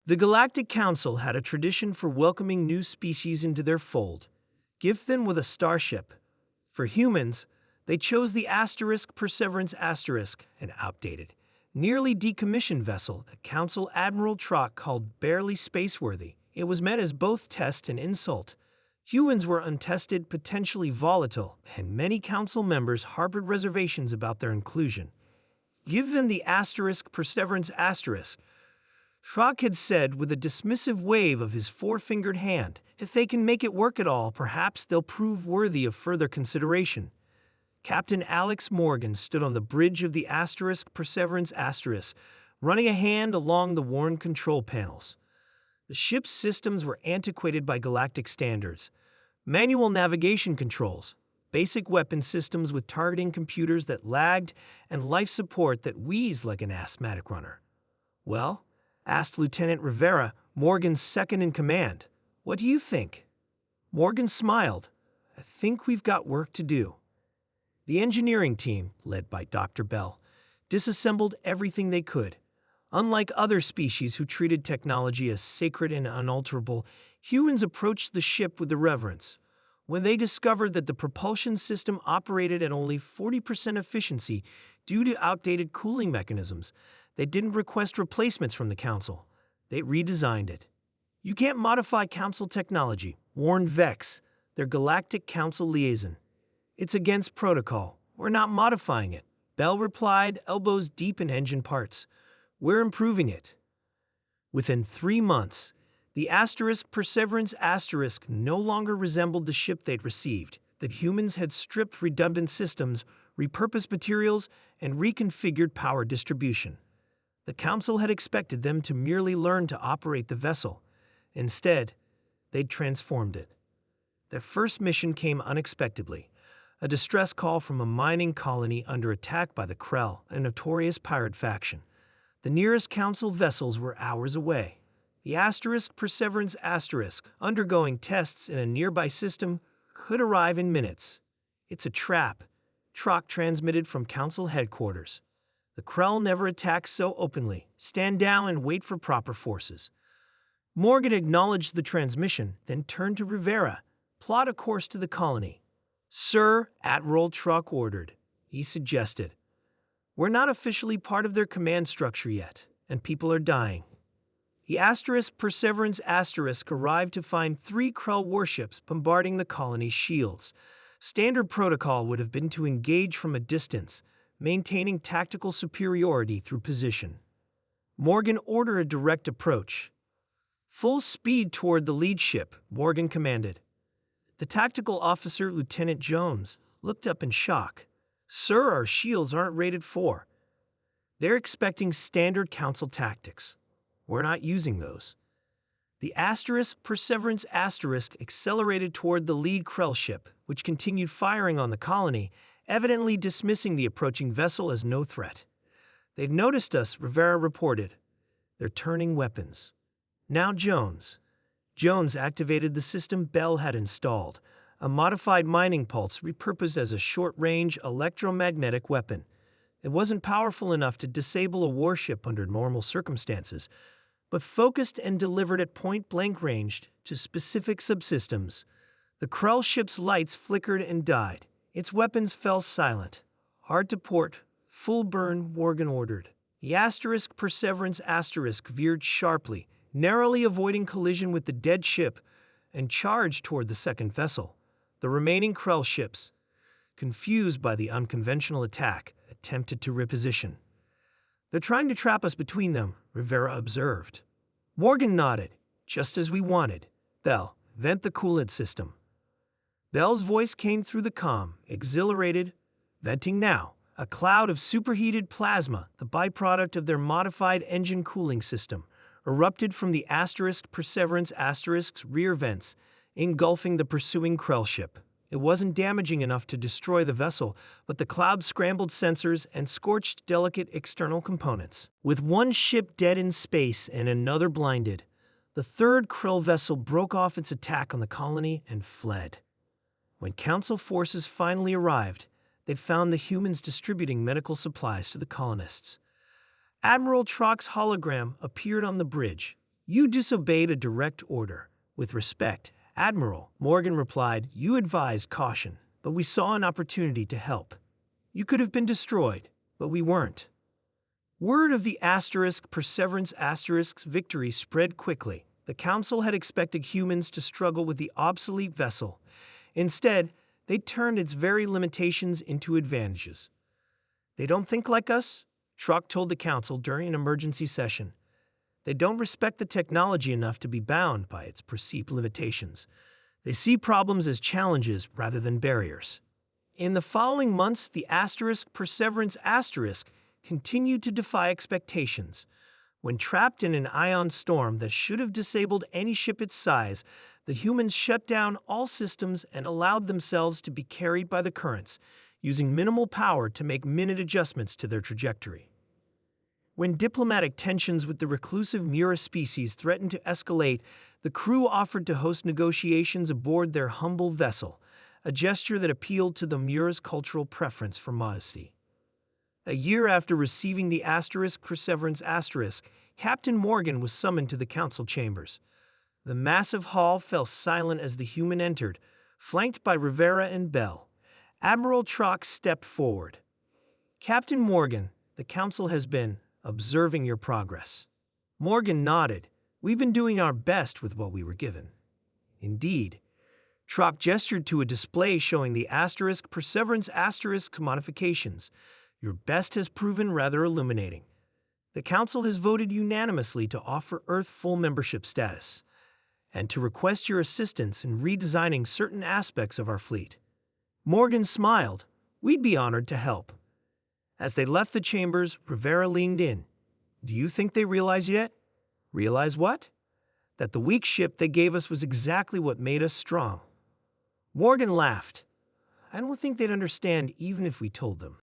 The Galactic Council had a tradition for welcoming new species into their fold, gift them with a starship. For humans, they chose the Perseverance an outdated, nearly decommissioned vessel that Council Admiral Trock called barely spaceworthy. It was meant as both test and insult. Humans were untested, potentially volatile, and many Council members harbored reservations about their inclusion. Give them the Perseverance Trock had said with a dismissive wave of his four-fingered hand. If they can make it work at all, perhaps they'll prove worthy of further consideration. Captain Alex Morgan stood on the bridge of the Perseverance running a hand along the worn control panels. The ship's systems were antiquated by galactic standards. Manual navigation controls, basic weapon systems with targeting computers that lagged, and life support that wheezed like an asthmatic runner. "Well?" asked Lieutenant Rivera, Morgan's second-in-command. "What do you think?" Morgan smiled. "I think we've got work to do." The engineering team, led by Dr. Bell, disassembled everything they could. Unlike other species who treated technology as sacred and unalterable, humans approached the ship with reverence. When they discovered that the propulsion system operated at only 40% efficiency due to outdated cooling mechanisms, they didn't request replacements from the Council. They redesigned it. "You can't modify Council technology," warned Vex, their Galactic Council liaison. "It's against protocol. We're not modifying it," Bell replied, elbows deep in engine parts. "We're improving it." Within 3 months, the Perseverance no longer resembled the ship they'd received. The humans had stripped redundant systems, repurposed materials, and reconfigured power distribution. The Council had expected them to merely learn to operate the vessel. Instead, they'd transformed it. Their first mission came unexpectedly. A distress call from a mining colony under attack by the Krell, a notorious pirate faction. The nearest Council vessels were hours away. The Perseverance undergoing tests in a nearby system, could arrive in minutes. "It's a trap," Trock transmitted from Council headquarters. "The Krell never attacks so openly. Stand down and wait for proper forces." Morgan acknowledged the transmission, then turned to Rivera. "Plot a course to the colony." "Sir," Admiral Trock ordered. He suggested, "We're not officially part of their command structure yet, and people are dying." The Perseverance arrived to find 3 Krell warships bombarding the colony's shields. Standard protocol would have been to engage from a distance, maintaining tactical superiority through position. Morgan ordered a direct approach. "Full speed toward the lead ship," Morgan commanded. The tactical officer, Lieutenant Jones, looked up in shock. "Sir, our shields aren't rated 4. They're expecting standard Council tactics. We're not using those." The Perseverance accelerated toward the lead Krell ship, which continued firing on the colony, evidently dismissing the approaching vessel as no threat. "They've noticed us," Rivera reported. "They're turning weapons." Now Jones activated the system Bell had installed, a modified mining pulse repurposed as a short-range electromagnetic weapon. It wasn't powerful enough to disable a warship under normal circumstances, but focused and delivered at point-blank range to specific subsystems. The Krell ship's lights flickered and died. Its weapons fell silent. "Hard to port. Full burn," Morgan ordered. The Perseverance veered sharply, narrowly avoiding collision with the dead ship, and charged toward the second vessel. The remaining Krell ships, confused by the unconventional attack, attempted to reposition. "They're trying to trap us between them," Rivera observed. Morgan nodded. "Just as we wanted. Bell, vent the coolant system." Bell's voice came through the comm, exhilarated. "Venting now." A cloud of superheated plasma, the byproduct of their modified engine cooling system, erupted from the Perseverance rear vents, engulfing the pursuing Krell ship. It wasn't damaging enough to destroy the vessel, but the cloud scrambled sensors and scorched delicate external components. With one ship dead in space and another blinded, the third Krell vessel broke off its attack on the colony and fled. When Council forces finally arrived, they'd found the humans distributing medical supplies to the colonists. Admiral Trock's hologram appeared on the bridge. You disobeyed a direct order. With respect, Admiral, Morgan replied, you advised caution, but we saw an opportunity to help. You could have been destroyed, but we weren't. Word of the Perseverance*'s victory spread quickly. The Council had expected humans to struggle with the obsolete vessel. Instead, they turned its very limitations into advantages. They don't think like us, Trock told the Council during an emergency session. They don't respect the technology enough to be bound by its perceived limitations. They see problems as challenges rather than barriers. In the following months, the Perseverance** continued to defy expectations. When trapped in an ion storm that should have disabled any ship its size, the humans shut down all systems and allowed themselves to be carried by the currents, using minimal power to make minute adjustments to their trajectory. When diplomatic tensions with the reclusive Mura species threatened to escalate, the crew offered to host negotiations aboard their humble vessel, a gesture that appealed to the Mura's cultural preference for modesty. A year after receiving the Perseverance**, Captain Morgan was summoned to the council chambers. The massive hall fell silent as the human entered, flanked by Rivera and Bell. Admiral Trock stepped forward. Captain Morgan, the council has been observing your progress. Morgan nodded. We've been doing our best with what we were given. Indeed. Trock gestured to a display showing the Perseverance** modifications. Your best has proven rather illuminating. The Council has voted unanimously to offer Earth full membership status, and to request your assistance in redesigning certain aspects of our fleet. Morgan smiled. We'd be honored to help. As they left the chambers, Rivera leaned in. Do you think they realize yet? Realize what? That the weak ship they gave us was exactly what made us strong. Morgan laughed. I don't think they'd understand even if we told them.